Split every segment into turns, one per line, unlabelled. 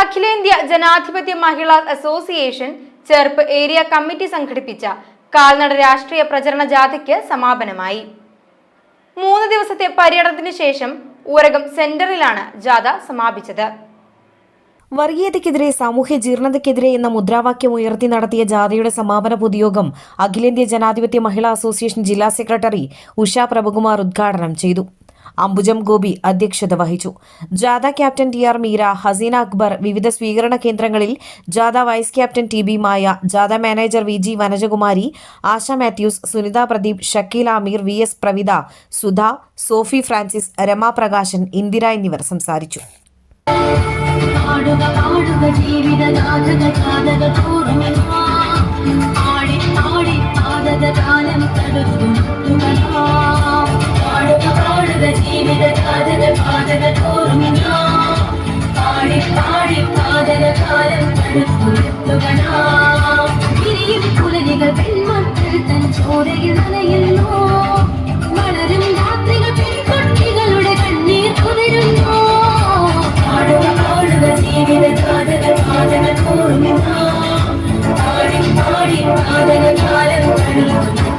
അഖിലേന്ത്യാ ജനാധിപത്യ മഹിളാ association Cherpu area committee സംഘടിപ്പിച്ച കാൽനട രാഷ്ട്രീയ പ്രചരണ ജാഥയ്ക്ക് സമാപനമായി. 3 ദിവസത്തെ പര്യടനത്തിന് ശേഷം ഊരകം സെന്ററിലാണ് ജാഥ സമാപിച്ചത്.
വർഗീയതയ്ക്കെതിരെ സാമൂഹ്യ ജീർണതയ്ക്കെതിരെ എന്ന മുദ്രാവാക്യം ഉയർത്തി നടത്തിയ ജാഥയുടെ സമാപന പൊതുയോഗം അഖിലേന്ത്യാ ജനാധിപത്യ മഹിളാ അസോസിയേഷൻ ജില്ലാ സെക്രട്ടറി ഉഷ പ്രഭകുമാർ ഉദ്ഘാടനം ചെയ്തു. അംബുജം ഗോപി അധ്യക്ഷത വഹിച്ചു. ജാഥ ക്യാപ്റ്റൻ ടി.ആർ. മീര, ഹസീന അക്ബർ, വിവിധ സ്വീകരണ കേന്ദ്രങ്ങളിൽ ജാഥ വൈസ് ക്യാപ്റ്റൻ ടി.ബി. മായ, ജാഥ മാനേജർ വി.ജി. വനജകുമാരി, ആശ മാത്യൂസ്, സുനിത പ്രദീപ്, ഷക്കീൽ ആമീർ, വി.എസ്. പ്രവിത, സുധ, സോഫി ഫ്രാൻസിസ്, രമ പ്രകാശൻ, ഇന്ദിര എന്നിവർ സംസാരിച്ചു.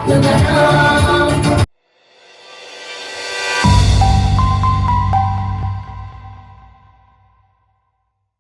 Look at